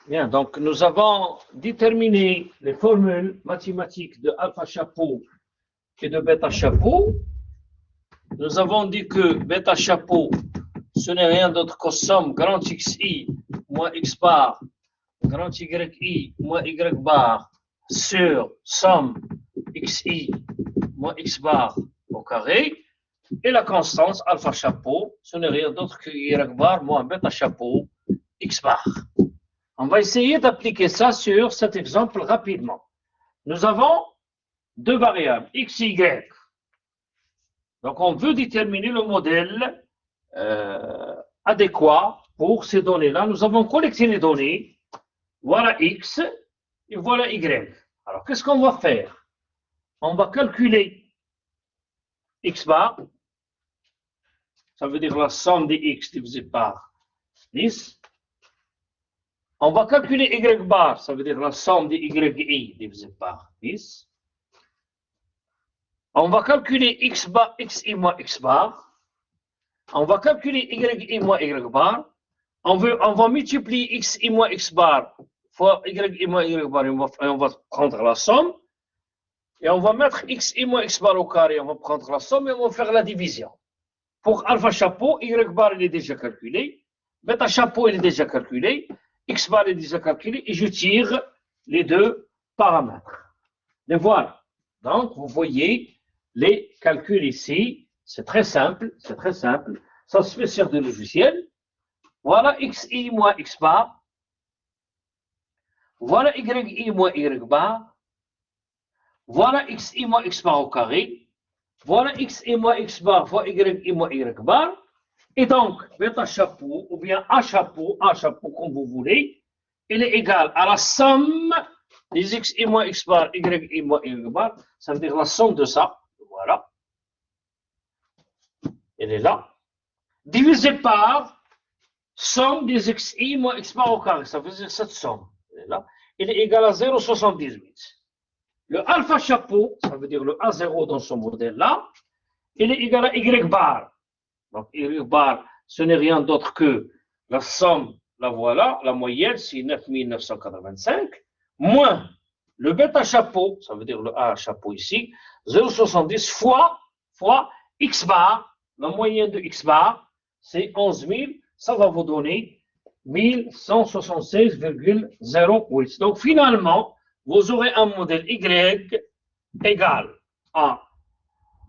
Bien, donc nous avons déterminé les formules mathématiques de alpha chapeau et de bêta chapeau. Nous avons dit que bêta chapeau, ce n'est rien d'autre que somme grand xi moins x bar, grand yi moins y bar sur somme xi moins x bar au carré. Et la constance alpha chapeau, ce n'est rien d'autre que y bar moins bêta chapeau x bar. On va essayer d'appliquer ça sur cet exemple rapidement. Nous avons deux variables, x et y. Donc, on veut déterminer le modèle adéquat pour ces données-là. Nous avons collecté les données. Voilà x et voilà y. Alors, qu'est-ce qu'on va faire? On va calculer x bar. Ça veut dire la somme des x divisé par 10. On va calculer y bar, ça veut dire la somme de yi divisé par 10. On va calculer x i moins x bar. On va calculer y moins y bar. On va multiplier x i moins x bar fois y moins y bar et on va prendre la somme. Et on va mettre x i moins x bar au carré, on va prendre la somme et on va faire la division. Pour alpha chapeau, y bar il est déjà calculé. Bêta chapeau il est déjà calculé. X bar est déjà calculé et je tire les deux paramètres. Et voilà. Donc, vous voyez les calculs ici. C'est très simple, c'est très simple. Ça se fait sur des logiciels. Voilà xi moins x bar. Voilà yi moins y bar. Voilà xi moins x bar au carré. Voilà xi moins x bar fois yi moins y bar. Et donc, bêta chapeau, ou bien A chapeau, comme vous voulez, il est égal à la somme des x i moins x bar, y moins y bar, ça veut dire la somme de ça, voilà. Elle est là. Divisé par somme des x i moins x bar au carré, ça veut dire cette somme, elle est là. Il est égal à 0,78. Le alpha chapeau, ça veut dire le A0 dans ce modèle-là, il est égal à y bar. Donc, y bar, ce n'est rien d'autre que la somme, la voilà, la moyenne, c'est 9985, moins le bêta chapeau, ça veut dire le A chapeau ici, 0,70 fois x bar, la moyenne de x bar, c'est 11 000, ça va vous donner 1176,08. Donc, finalement, vous aurez un modèle Y égal à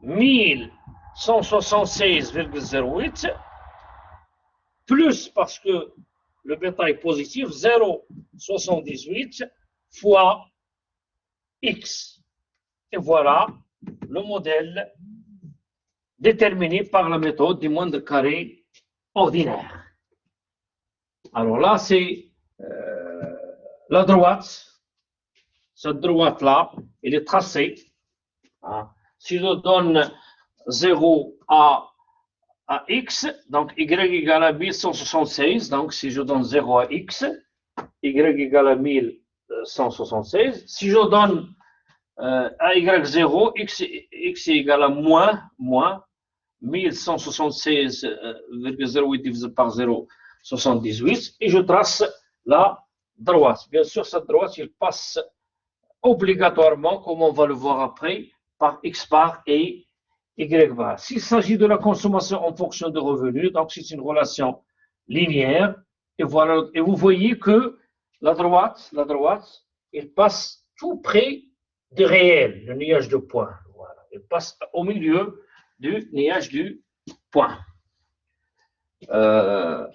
1176,08 plus, parce que le bêta est positif, 0,78 fois x. Et voilà le modèle déterminé par la méthode du moindre carré ordinaire. Alors là, c'est la droite. Cette droite-là, elle est tracée. Hein. Si je donne 0 à x, donc y égale à 1176, donc si je donne 0 à x, y égale à 1176. Si je donne à y0, x est égal à moins 1176,08 divisé par 0,78, et je trace la droite. Bien sûr, cette droite, il passe obligatoirement, comme on va le voir après, par x bar et y bar. S'il s'agit de la consommation en fonction de revenus, donc c'est une relation linéaire, et voilà, et vous voyez que la droite, elle passe tout près du réel, le nuage de points. Voilà. Elle passe au milieu du nuage du point. Le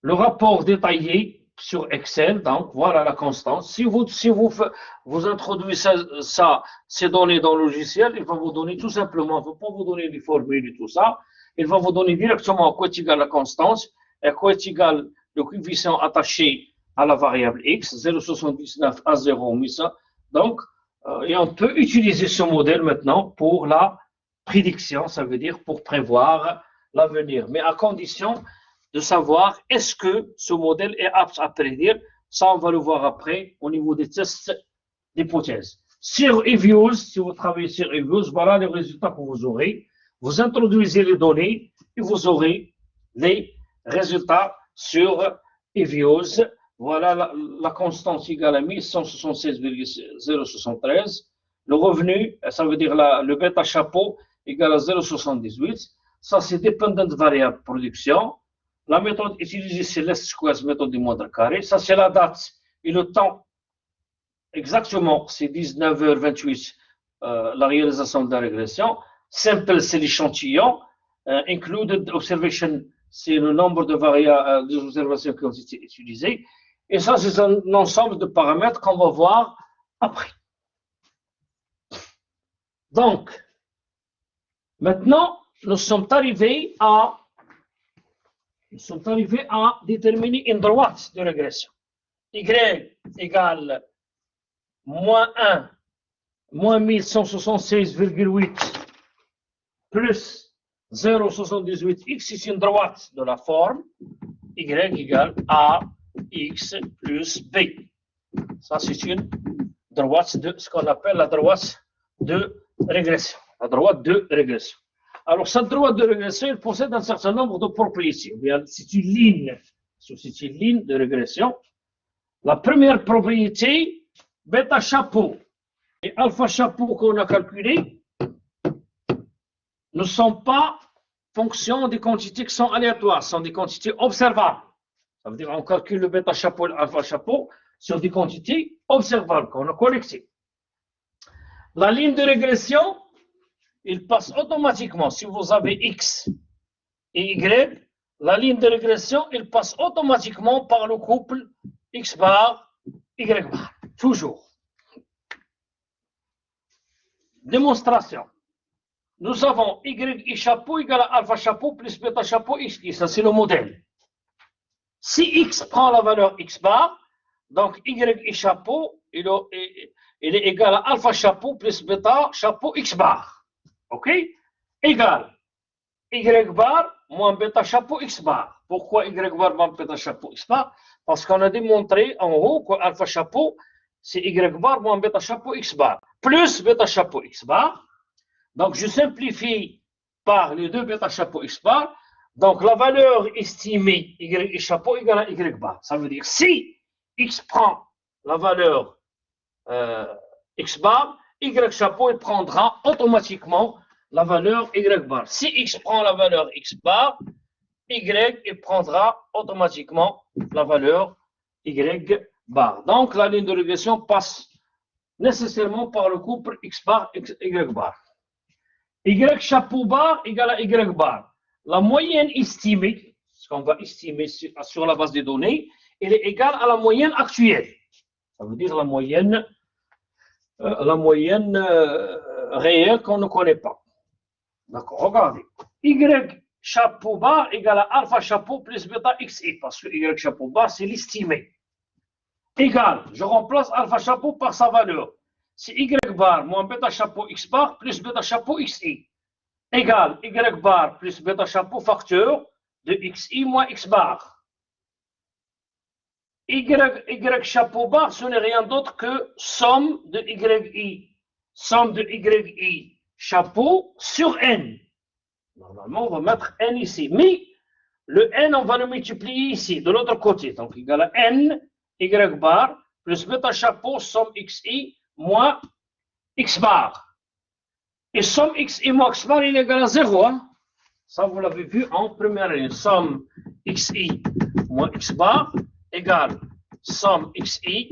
rapport détaillé sur Excel, donc voilà la constante. Si vous introduisez ces données dans le logiciel, il va vous donner tout simplement, il ne va pas vous donner les formules et tout ça, il va vous donner directement à quoi est égal la constance et à quoi est égal le coefficient attaché à la variable x, 0,79 à 0, mais ça. Donc, et on peut utiliser ce modèle maintenant pour la prédiction, ça veut dire pour prévoir l'avenir, mais à condition de savoir est-ce que ce modèle est apte à prédire. Ça, on va le voir après au niveau des tests d'hypothèse. Sur eViews, si vous travaillez sur eViews, voilà les résultats que vous aurez. Vous introduisez les données et vous aurez les résultats sur EVOS, voilà la constante égale à 1176,073. Le revenu, ça veut dire le bêta chapeau égale à 0,78. Ça, c'est dépendant de variable production. La méthode utilisée, c'est l'Est-Squares, méthode du moindre carré. Ça, c'est la date et le temps. Exactement, c'est 19h28, la réalisation de la régression. Simple, c'est l'échantillon. Included observation, c'est le nombre de variables, des observations qui ont été utilisées. Et ça, c'est un ensemble de paramètres qu'on va voir après. Donc, maintenant, nous sommes arrivés à déterminer une droite de régression. Y égale moins 1, moins 1176,8 plus 0,78x, c'est une droite de la forme y égale a x plus b. Ça, c'est une droite de ce qu'on appelle la droite de régression. La droite de régression. Alors, cette droite de régression, elle possède un certain nombre de propriétés. C'est une ligne de régression. La première propriété, bêta chapeau et alpha chapeau qu'on a calculé ne sont pas fonction des quantités qui sont aléatoires, sont des quantités observables. Ça veut dire qu'on calcule le bêta chapeau et l'alpha chapeau sur des quantités observables qu'on a collectées. La ligne de régression, il passe automatiquement, si vous avez x et y, la ligne de régression, il passe automatiquement par le couple x bar, y bar, toujours. Démonstration. Nous avons y chapeau égale à alpha chapeau plus bêta chapeau x. Ça, c'est le modèle. Si x prend la valeur x bar, donc y chapeau, il est égal à alpha chapeau plus bêta chapeau x bar. OK? Égal y bar moins bêta chapeau x bar. Pourquoi y bar moins bêta chapeau x bar? Parce qu'on a démontré en haut que alpha chapeau, c'est y bar moins bêta chapeau x bar. Plus bêta chapeau x bar. Donc, je simplifie par les deux bêta chapeau x bar. Donc, la valeur estimée y chapeau égale à y bar. Ça veut dire si x prend la valeur x bar, y chapeau il prendra automatiquement la valeur y bar. Si x prend la valeur x bar, y il prendra automatiquement la valeur y bar. Donc, la ligne de régression passe nécessairement par le couple x bar y bar. Y chapeau bar égale à y bar. La moyenne estimée, ce qu'on va estimer sur la base des données, elle est égale à la moyenne actuelle. Ça veut dire la moyenne réelle qu'on ne connaît pas. D'accord, regardez. Y chapeau bar égale à alpha chapeau plus bêta xi, parce que y chapeau bar, c'est l'estimé. Égal, je remplace alpha chapeau par sa valeur. C'est y bar moins bêta chapeau x bar plus bêta chapeau xi. Égal y bar plus bêta chapeau facteur de xi moins x bar. Y chapeau bar, ce n'est rien d'autre que somme de yi. Somme de yi chapeau sur n. Normalement, on va mettre n ici. Mais le n, on va le multiplier ici, de l'autre côté. Donc, égal à n y bar plus bêta chapeau somme xi moins x bar. Et somme xi moins x bar, il est égal à 0. Hein? Ça, vous l'avez vu en première ligne. Somme xi moins x bar égale somme xi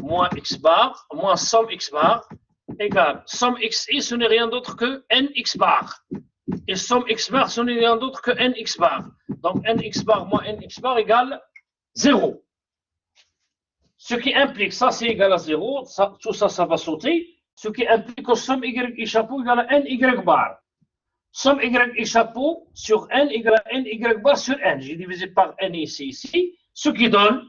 moins x bar moins somme x bar égale somme xi, ce n'est rien d'autre que nx bar. Et somme x bar, ce n'est rien d'autre que nx bar. Donc nx bar moins nx bar égale 0. Ce qui implique, ça c'est égal à 0, tout ça, ça va sauter. Ce qui implique que somme y chapeau égale à ny bar. Somme y chapeau sur n égale à ny bar sur n. J'ai divisé par n ici, ce qui donne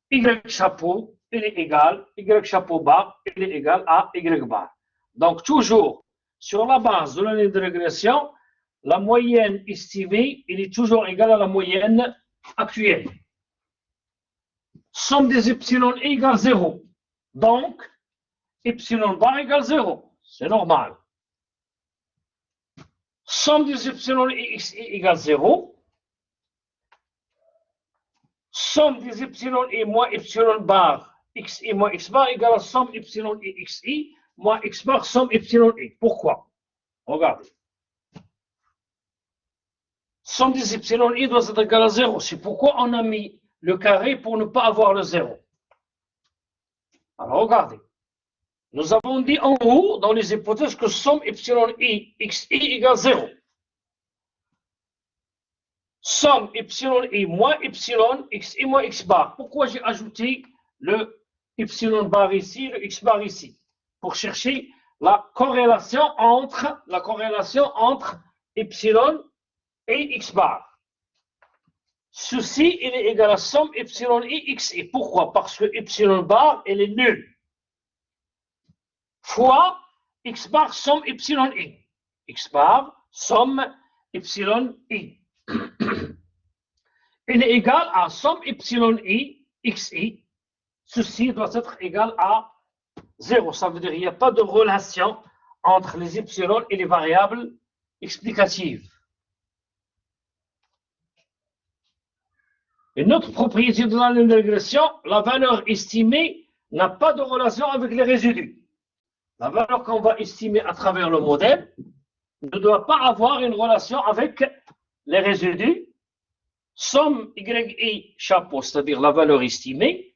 y chapeau, il est égal, y chapeau bar, il est égal à y bar. Donc toujours, sur la base de la ligne de régression, la moyenne estimée, il est toujours égal à la moyenne actuelle. Somme des epsilon égale 0. Donc, epsilon bar égale 0. C'est normal. Somme des epsilon xi égale 0. somme des epsilon i moins epsilon bar xi moins x bar égale à somme epsilon i xi moins x bar somme epsilon i. Pourquoi? Regardez. Somme des epsilon i doit être égale à 0. C'est pourquoi on a mis le carré pour ne pas avoir le 0. Alors regardez. Nous avons dit en haut, dans les hypothèses, que somme epsilon i xi égale 0. Somme epsilon i moins epsilon xi moins x bar. Pourquoi j'ai ajouté le epsilon bar ici, le x bar ici? Pour chercher la corrélation entre epsilon et x bar. Ceci, il est égal à somme epsilon i xi. Pourquoi? Parce que epsilon bar, elle est nulle. Fois x bar somme epsilon i. X bar somme epsilon i. Il est égal à somme epsilon i xi. Ceci doit être égal à 0. Ça veut dire qu'il n'y a pas de relation entre les epsilon et les variables explicatives. Une autre propriété de la ligne de régression, la valeur estimée n'a pas de relation avec les résidus. La valeur qu'on va estimer à travers le modèle ne doit pas avoir une relation avec les résidus. Somme yi chapeau, c'est-à-dire la valeur estimée,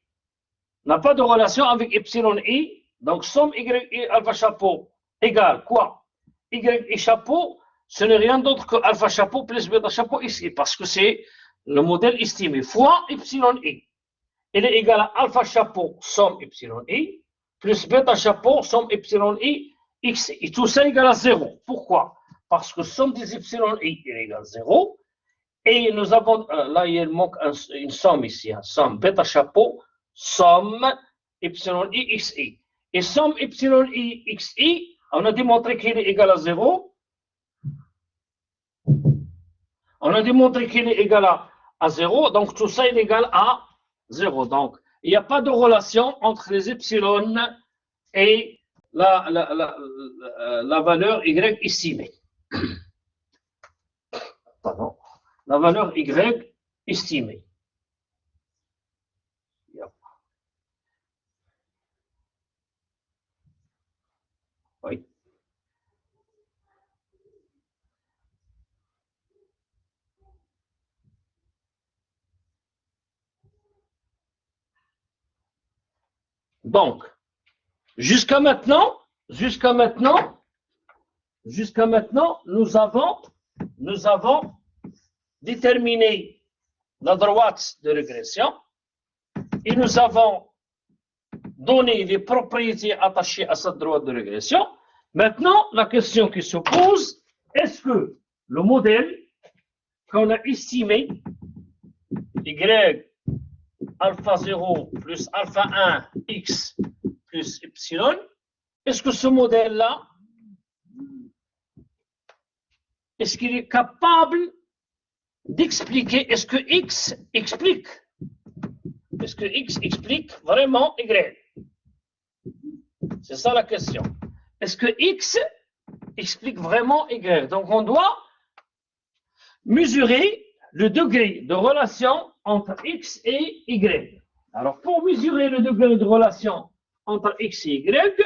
n'a pas de relation avec epsilon i. Donc somme yi alpha chapeau égale quoi? Yi chapeau, ce n'est rien d'autre que alpha chapeau plus bêta chapeau ici, parce que c'est le modèle estimé, fois epsilon i. Il est égal à alpha chapeau somme epsilon i, plus bêta chapeau somme epsilon i x. Et tout ça égale à 0. Pourquoi? Parce que somme des epsilon i est égale à 0. Et nous avons, là il manque une somme ici, somme bêta chapeau somme epsilon i xi. Et somme epsilon i xi, on a démontré qu'il est égal à 0. On a démontré qu'il est égal à 0, donc tout ça est égal à 0. Donc, il n'y a pas de relation entre les epsilon et la valeur y estimée. Pardon. La valeur y estimée. Oui. Donc, jusqu'à maintenant, nous avons déterminé la droite de régression et nous avons donné les propriétés attachées à cette droite de régression. Maintenant, la question qui se pose, est-ce que le modèle qu'on a estimé, y alpha 0 plus alpha 1 x plus epsilon, est-ce que ce modèle-là, est-ce qu'il est capable d'expliquer, est-ce que x explique vraiment y? C'est ça la question. Est-ce que x explique vraiment y? Donc on doit mesurer le degré de relation entre x et y. Alors pour mesurer le degré de relation entre x et y,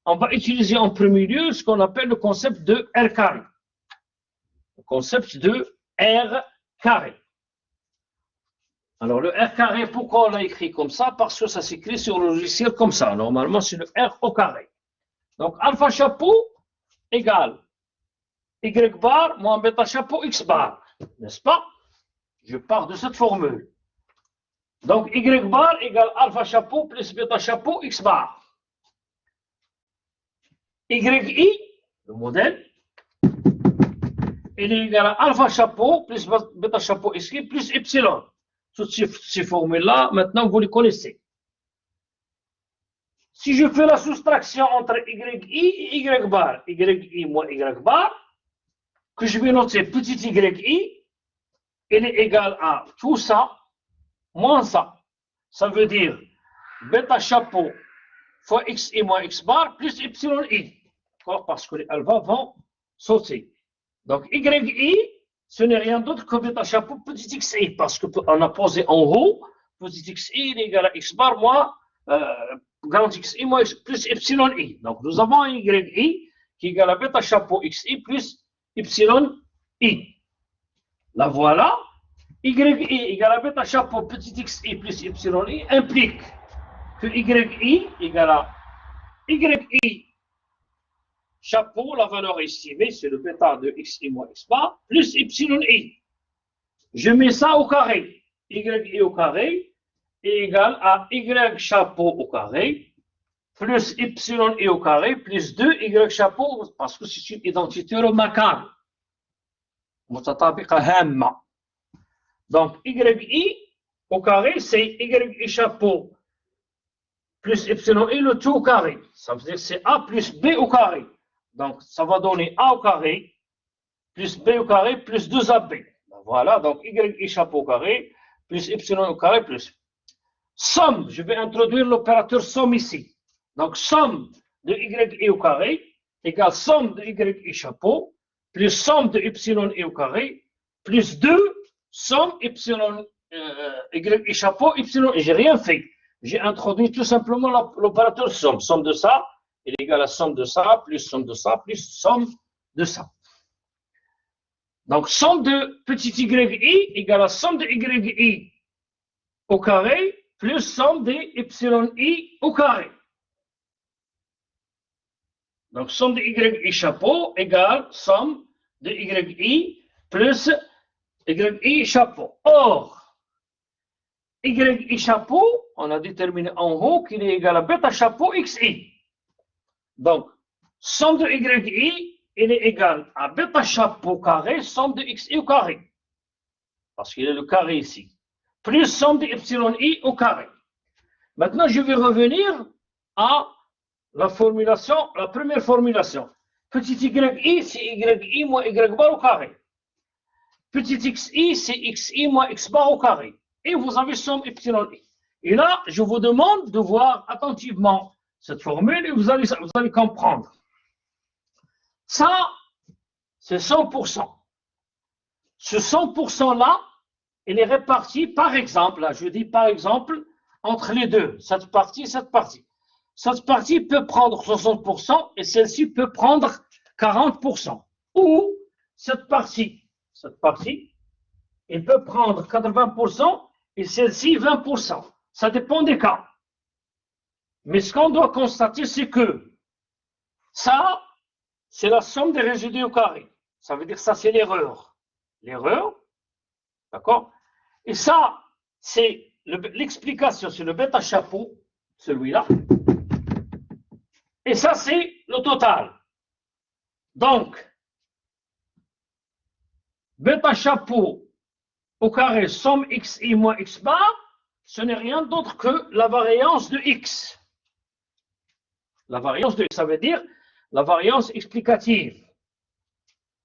on va utiliser en premier lieu ce qu'on appelle le concept de R carré. Le concept de R carré. Alors le R carré, pourquoi on l'a écrit comme ça? Parce que ça s'écrit sur le logiciel comme ça. Normalement, c'est le R au carré. Donc alpha chapeau égale y bar moins bêta chapeau x bar. N'est-ce pas? Je pars de cette formule. Donc y bar égale alpha chapeau plus bêta chapeau x bar. YI, le modèle, il est égal à alpha chapeau plus bêta chapeau xi plus epsilon. Toutes ces formules-là, maintenant vous les connaissez. Si je fais la soustraction entre YI et Y bar, YI moins Y bar, que je vais noter petit YI, il est égal à tout ça, moins ça. Ça veut dire bêta chapeau fois XI moins X bar plus epsilon I. Parce que les alpha vont sauter. Donc YI ce n'est rien d'autre que bêta chapeau petit xi, parce qu'on a posé en haut, petit xi est égal à x bar moins grand xi moins plus epsilon i. Donc nous avons un yi qui est égal à bêta chapeau xi plus epsilon i. La voilà. yi égale à bêta chapeau petit xi plus epsilon i implique que yi égale à yi chapeau, la valeur estimée, c'est le bêta de xi moins x bar, plus epsilon i. Je mets ça au carré. yi au carré est égal à y chapeau au carré, plus epsilon i au carré, plus 2y chapeau, parce que c'est une identité remarquable. متطابقة هامة. Donc, yi au carré, c'est y chapeau plus epsilon i, le tout au carré. Ça veut dire que c'est a plus b au carré. Donc, ça va donner a au carré plus b au carré plus 2ab. Voilà, donc y chapeau au carré plus epsilon au carré plus. Somme, je vais introduire l'opérateur somme ici. Donc, somme de y au carré égale somme de y chapeau plus somme de epsilon i au carré plus 2 somme epsilon y chapeau epsilon i. J'ai rien fait. J'ai introduit tout simplement l'opérateur somme. Somme de ça est égal à somme de ça plus somme de ça plus somme de ça. Donc, somme de petit yi égale à somme de yi au carré plus somme de epsilon i au carré. Donc, somme de yi chapeau égale somme de yi plus yi chapeau. Or, yi chapeau, on a déterminé en haut qu'il est égal à bêta chapeau xi. Donc, somme de yi, il est égal à bêta chapeau carré, somme de xi au carré. Parce qu'il est le carré ici. Plus somme de epsilon i au carré. Maintenant, je vais revenir à la formulation, la première formulation. Petit yi, c'est yi moins y bar au carré. Petit xi, c'est xi moins x bar au carré. Et vous avez somme epsilon i. Et là, je vous demande de voir attentivement cette formule et vous allez comprendre. Ça, c'est 100%. Ce 100%-là, il est réparti par exemple, là, je dis par exemple, entre les deux, cette partie et cette partie. Cette partie peut prendre 60% et celle-ci peut prendre 40%. Ou cette partie, elle peut prendre 80% et celle-ci 20%. Ça dépend des cas. Mais ce qu'on doit constater, c'est que ça, c'est la somme des résidus au carré. Ça veut dire que ça, c'est l'erreur. L'erreur, d'accord? Et ça, c'est l'explication, c'est le bêta chapeau, celui-là. Et ça, c'est le total. Donc, bêta chapeau au carré, somme xi moins x bar, ce n'est rien d'autre que la variance de x. La variance de x, ça veut dire la variance explicative.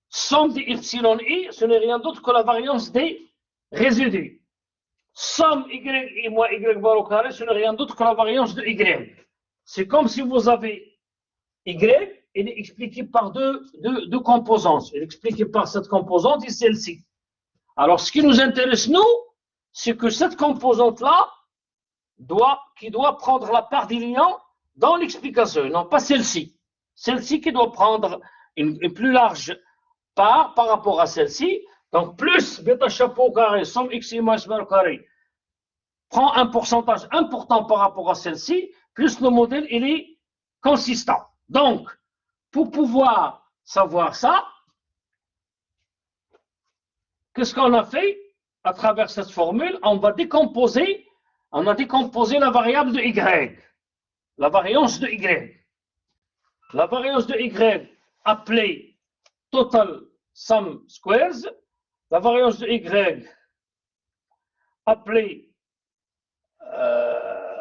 Somme de epsilon i, ce n'est rien d'autre que la variance des résidus. Somme y moins y bar au carré, ce n'est rien d'autre que la variance de y. C'est comme si vous avez y, il est expliqué par deux composantes. Il est expliqué par cette composante et celle-ci. Alors, ce qui nous intéresse, nous, c'est que cette composante-là qui doit prendre la part des liants dans l'explication, non pas celle-ci. Celle-ci qui doit prendre une plus large part par rapport à celle-ci. Donc, plus bêta chapeau au carré, somme xi moins x bar au carré, prend un pourcentage important par rapport à celle-ci, plus le modèle, il est consistant. Donc, pour pouvoir savoir ça, qu'est-ce qu'on a fait à travers cette formule? On a décomposé la variable de y, la variance de y. La variance de y appelée total sum squares, la variance de y appelée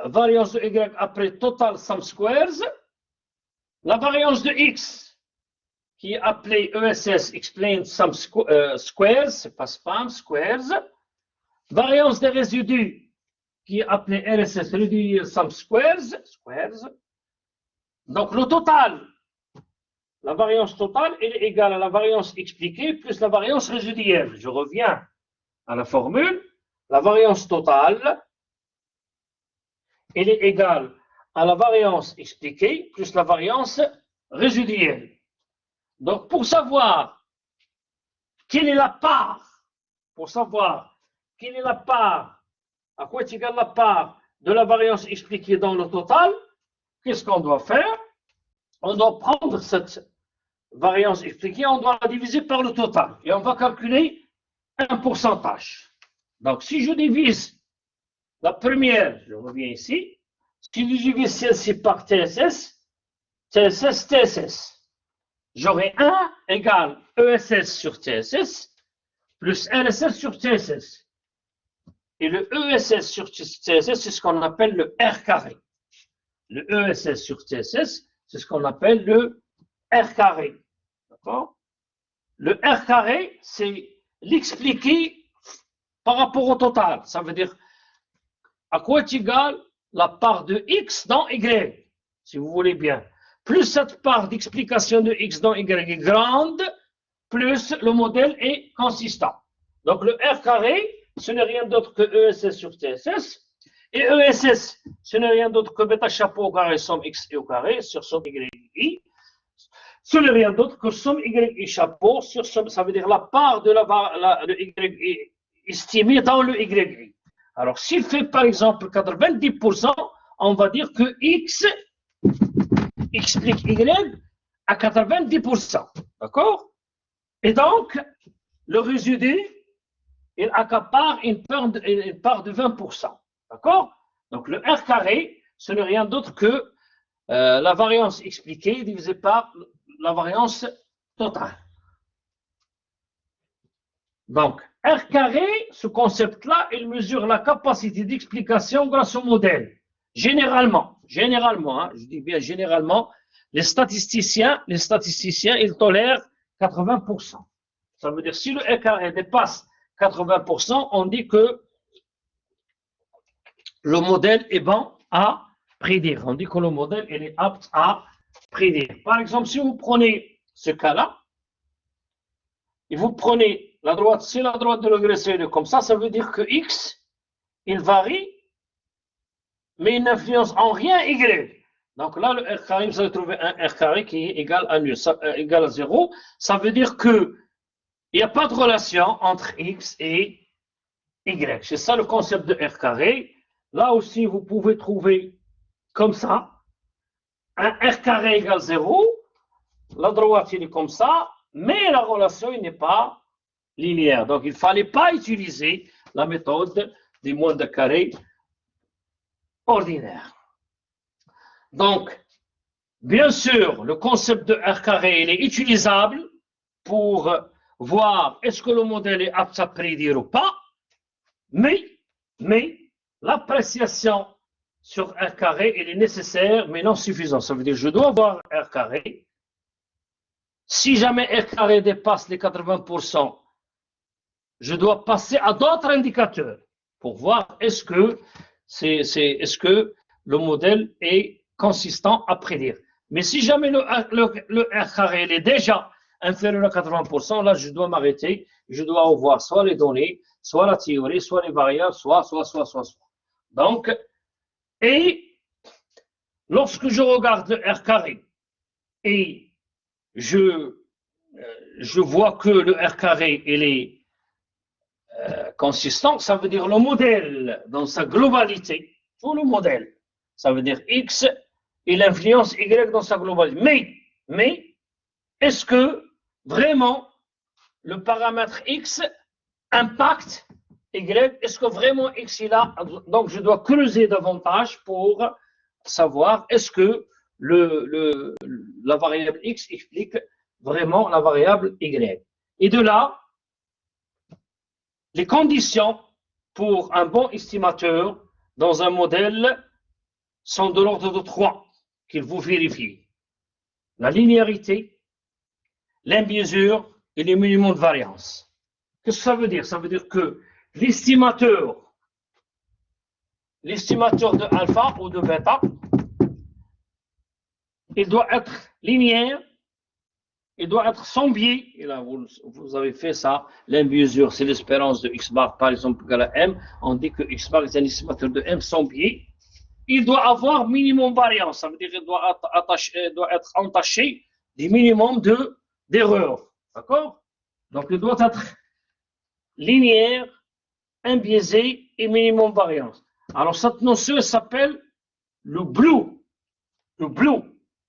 variance de y appelée total sum squares, la variance de x qui est appelée ESS explained sum squares, c'est pas spam, squares, variance des résidus qui est appelée RSS reduce sum squares. Donc le total La variance totale elle est égale à la variance expliquée plus la variance résiduelle. Je reviens à la formule. La variance totale elle est égale à la variance expliquée plus la variance résiduelle. Donc, pour savoir quelle est la part, à quoi est égale la part de la variance expliquée dans le total, qu'est-ce qu'on doit faire? On doit prendre cette variance expliquée, on doit la diviser par le total et on va calculer un pourcentage. Donc, si je divise la première, je reviens ici, si je divise celle-ci par TSS, TSS, j'aurai 1 égale ESS sur TSS plus LSS sur TSS. Et le ESS sur TSS, c'est ce qu'on appelle le R carré. Le ESS sur TSS, c'est ce qu'on appelle le R carré. D'accord? Le R carré, c'est l'expliquer par rapport au total. Ça veut dire à quoi est égale la part de X dans Y, si vous voulez bien. Plus cette part d'explication de X dans Y est grande, plus le modèle est consistant. Donc le R carré, ce n'est rien d'autre que ESS sur TSS. Et ESS, ce n'est rien d'autre que bêta chapeau au carré somme X et au carré sur somme Y et I. Ce n'est rien d'autre que somme Y et chapeau sur somme, ça veut dire la part de le Y estimée dans le Y. Alors, s'il fait par exemple 90%, on va dire que X explique Y à 90%. D'accord? Et donc, le résidu, il accapare une part de 20%. D'accord? Donc, le R carré, ce n'est rien d'autre que la variance expliquée divisée par la variance totale. Donc, R carré, ce concept-là, il mesure la capacité d'explication grâce au modèle. Généralement, je dis bien généralement, les statisticiens, ils tolèrent 80%. Ça veut dire, si le R carré dépasse 80%, on dit que le modèle est bon à prédire. On dit que le modèle il est apte à prédire. Par exemple, si vous prenez ce cas-là, et vous prenez la droite, si la droite de l'agresseur est comme ça veut dire que X, il varie, mais il n'influence en rien Y. Donc là, le R carré, vous allez trouver un R carré qui est égal à nul, égal à 0. Ça veut dire que il n'y a pas de relation entre X et Y. C'est ça le concept de R carré. Là aussi, vous pouvez trouver comme ça, un R carré égale 0. La droite, il est comme ça, mais la relation n'est pas linéaire. Donc, il ne fallait pas utiliser la méthode des moins de carré ordinaire. Donc, bien sûr, le concept de R carré, il est utilisable pour voir est-ce que le modèle est apte à prédire ou pas, mais l'appréciation sur R carré, elle est nécessaire, mais non suffisante. Ça veut dire que je dois avoir R carré. Si jamais R carré dépasse les 80%, je dois passer à d'autres indicateurs pour voir est-ce que le modèle est consistant à prédire. Mais si jamais le R carré est déjà inférieur à 80%, là, je dois m'arrêter. Je dois avoir soit les données, soit la théorie, soit les variables, soit. Donc, et lorsque je regarde le R carré et je vois que le R carré il est consistant, ça veut dire le modèle dans sa globalité, tout le modèle, ça veut dire X, il influence Y dans sa globalité. Mais est-ce que vraiment le paramètre X impacte Y? Est-ce que vraiment X est là? Donc je dois creuser davantage pour savoir est-ce que la variable X explique vraiment la variable Y. Et de là, les conditions pour un bon estimateur dans un modèle sont de l'ordre de 3 qu'il faut vérifier. La linéarité, l'imbiésure et le minimum de variance. Qu'est-ce que ça veut dire? Ça veut dire que l'estimateur de alpha ou de bêta, il doit être linéaire il doit être sans biais. Et là, vous avez fait ça. L'imbiaisure, c'est l'espérance de x bar, par exemple, égale à m. On dit que x bar est un estimateur de m sans biais. Il doit avoir minimum variance. Ça veut dire qu'il doit être entaché du minimum d'erreurs. D'accord? Donc, il doit être linéaire, imbiaisé et minimum variance. Alors, cette notion s'appelle le blue. Le blue.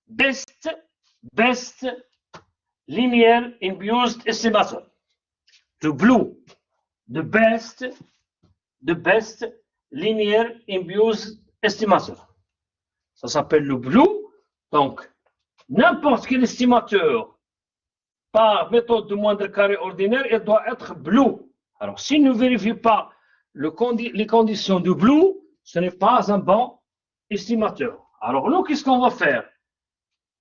Best linear imbiased estimator. The blue. The best linear imbiased estimator. Ça s'appelle le blue. Donc, n'importe quel estimateur par méthode de moindre carré ordinaire, il doit être blue. Alors, s'il ne vérifie pas les conditions de blue, ce n'est pas un bon estimateur. Alors, nous, qu'est-ce qu'on va faire?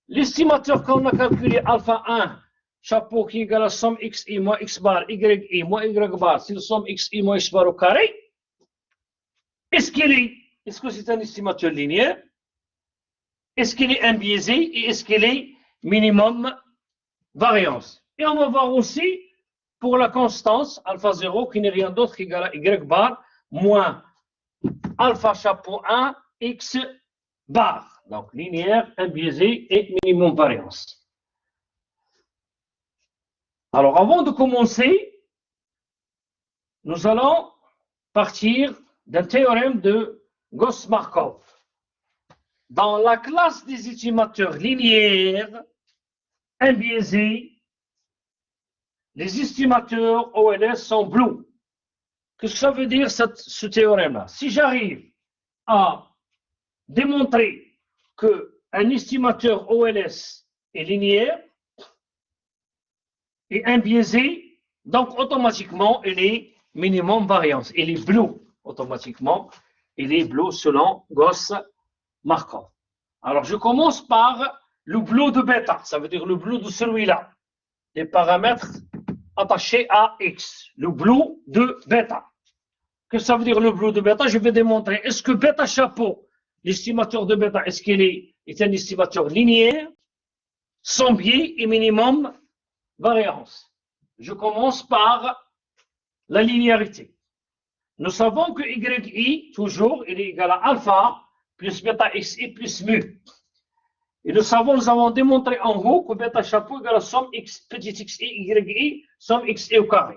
L'estimateur qu'on a calculé alpha 1, chapeau qui est égal à somme xi moins x bar, yi moins y bar, c'est la somme xi moins x bar au carré. Est-ce que c'est un estimateur linéaire? Est-ce qu'il est imbiaisé? Et est-ce qu'il est minimum variance? Et on va voir aussi pour la constance alpha 0 qui n'est rien d'autre qu'égal à y bar moins alpha chapeau 1 x bar. Donc linéaire, imbiaisé et minimum variance. Alors avant de commencer, nous allons partir d'un théorème de Gauss-Markov. Dans la classe des estimateurs linéaires, imbiaisés, les estimateurs OLS sont bleus. Qu'est-ce que ça veut dire ce théorème-là? Si j'arrive à démontrer qu'un estimateur OLS est linéaire et imbiaisé, donc automatiquement il est minimum variance. Il est bleu, automatiquement, il est bleu selon Gauss-Markov. Alors je commence par le bleu de bêta, ça veut dire le bleu de celui-là. Les paramètres attachés à x, le bleu de bêta. Qu'est-ce que ça veut dire le bleu de bêta? Je vais démontrer. Est-ce que bêta chapeau, l'estimateur de bêta, est-ce qu'il est un estimateur linéaire, sans biais et minimum variance? Je commence par la linéarité. Nous savons que yi, toujours, il est égal à alpha plus bêta xi plus mu. Et nous avons démontré en haut que bêta chapeau égale à somme x petit xi, yi, somme xi au carré.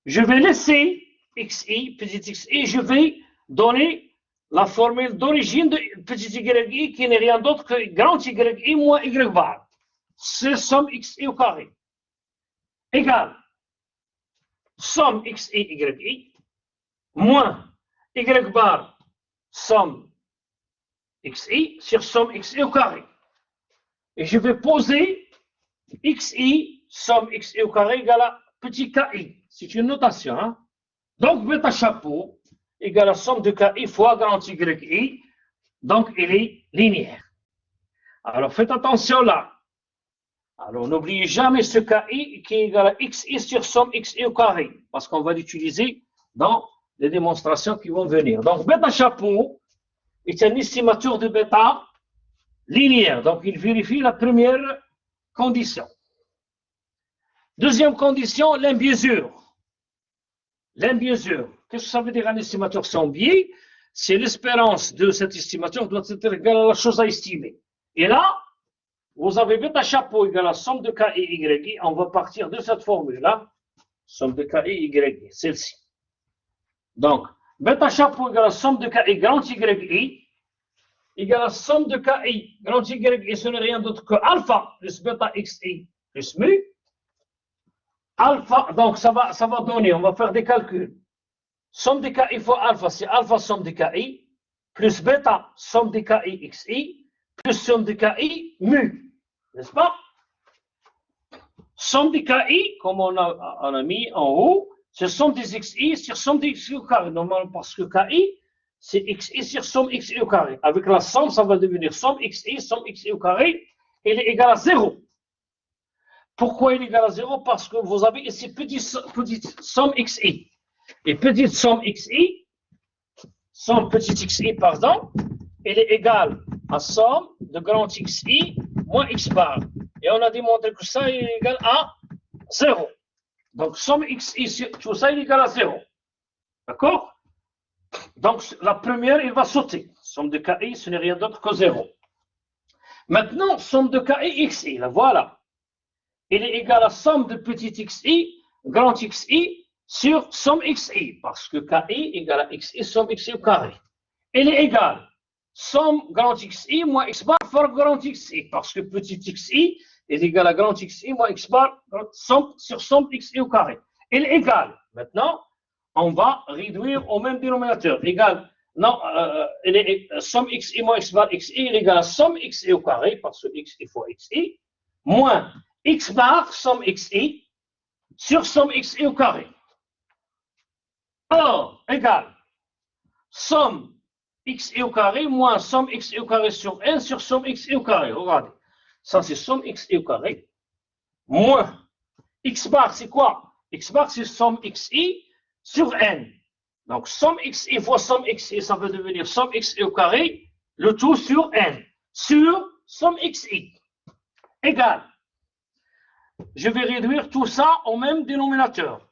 Je vais laisser xi, petit xi, je vais donner la formule d'origine de petit yi qui n'est rien d'autre que grand yi moins y bar. C'est somme xi au carré. Égal somme xi yi moins y bar somme xi sur somme xi au carré. Et je vais poser xi somme xi au carré égale à petit ki. C'est une notation. Hein? Donc, bêta chapeau égale à somme de ki fois grand yi. Donc, il est linéaire. Alors, faites attention là. Alors, n'oubliez jamais ce ki qui est égal à xi sur somme xi au carré. Parce qu'on va l'utiliser dans les démonstrations qui vont venir. Donc, bêta chapeau est un estimateur de bêta linéaire. Donc, il vérifie la première condition. Deuxième condition, l'imbiaisure. L'imbiaisure. Qu'est-ce que ça veut dire un estimateur sans biais? C'est l'espérance de cet estimateur doit être égale à la chose à estimer. Et là, vous avez bêta chapeau égale à somme de ki et yi. On va partir de cette formule-là. Somme de ki et yi, celle-ci. Donc, bêta chapeau égale à somme de ki grand yi égale à somme de ki grand y, ce n'est rien d'autre que alpha plus bêta xi plus mu. Alpha, donc ça va donner, on va faire des calculs. Somme de ki fois alpha, c'est alpha somme de ki, plus bêta somme de ki xi, plus somme de ki mu. N'est-ce pas? Somme de ki, comme on a mis en haut, c'est somme des xi sur somme des xi au carré. Normalement, parce que ki, c'est xi sur somme xi au carré. Avec la somme, ça va devenir somme xi au carré, et il est égal à 0. Pourquoi il est égal à 0? Parce que vous avez ici petite somme xi. Et petite somme xi, somme petit xi, pardon, elle est égale à somme de grand xi moins x bar. et on a démontré que ça est égal à 0. Donc, somme xi sur tout ça est égal à 0. D'accord? Donc, la première, il va sauter. Somme de KI, ce n'est rien d'autre que 0. Maintenant, somme de KI xi, la voilà. Il est égal à somme de petit xi, grand xi, sur somme xi, parce que KI égale à xi, somme xi au carré. Il est égal somme grand xi moins x bar fois grand xi, parce que petit xi est égal à grand xi moins x bar somme, sur somme xi au carré. Il est égal. Maintenant, on va réduire au même dénominateur. Égal, non, somme xi moins x bar xi est égal à somme xi au carré, parce que xi fois xi, moins x bar somme xi sur somme xi au carré. Alors, égal somme xi au carré moins somme xi au carré sur n sur somme xi au carré. Regardez, ça c'est somme xi au carré moins x bar, c'est quoi? X bar, c'est somme xi sur n. Donc, somme xi fois somme xi, ça veut devenir somme xi au carré, le tout sur n, sur somme xi, égal. Je vais réduire tout ça au même dénominateur.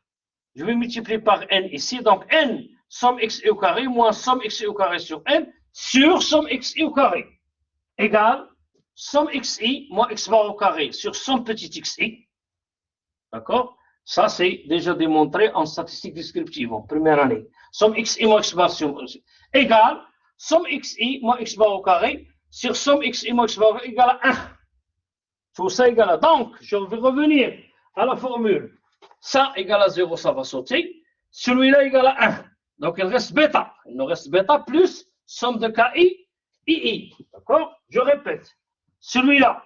Je vais multiplier par n ici, donc n, somme xi au carré, moins somme xi au carré sur n, sur somme xi au carré, égal, somme xi, moins x bar au carré, sur somme petit xi, d'accord? Ça, c'est déjà démontré en statistique descriptive, en première année. Somme xi moins x bar sur égal, somme xi moins x bar au carré, sur somme xi moins x bar au carré, égale à 1. Tout ça égale à. Donc, je vais revenir à la formule. Ça égale à 0, ça va sauter. Celui-là égale à 1. Donc, il reste bêta. Il nous reste bêta plus somme de KI, II. D'accord? Je répète. Celui-là,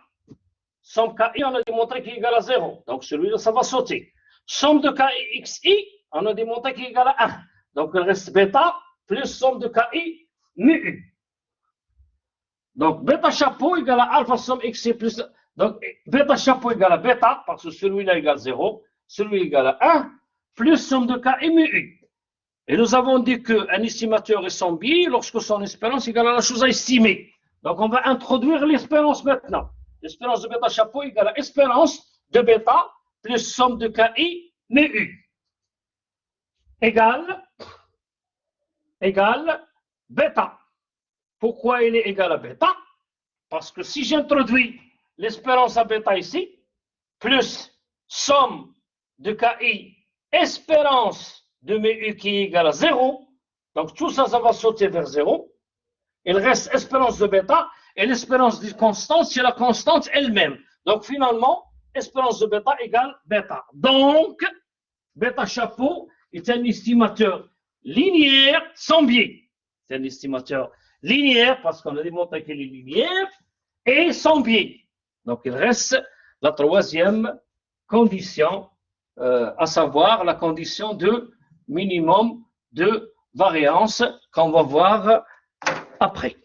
somme KI, on a démontré qu'il est égal à 0. Donc, celui-là, ça va sauter. Somme de KI XI, on a démontré qu'il est égal à 1. Donc, il reste bêta plus somme de KI mu. Donc, bêta chapeau égale à alpha somme XI plus. Donc, bêta chapeau égale à bêta, parce que celui-là égale 0, celui-là égale à 1, plus somme de KI mu. Et nous avons dit qu'un estimateur est son biais lorsque son espérance égale à la chose à estimer. Donc, on va introduire l'espérance maintenant. L'espérance de bêta chapeau égale à espérance de bêta plus somme de KI mu. Égale bêta. Pourquoi il est égal à bêta? Parce que si j'introduis l'espérance à bêta ici, plus somme de KI, espérance de mu qui est égale à 0, donc tout ça, ça va sauter vers 0. Il reste espérance de bêta, et l'espérance de constante, c'est la constante elle-même. Donc finalement, espérance de bêta égale bêta. Donc, bêta chapeau est un estimateur linéaire sans biais. C'est un estimateur linéaire, parce qu'on a démontré qu'il est linéaire, et sans biais. Donc, il reste la troisième condition, à savoir la condition de minimum de variance qu'on va voir après.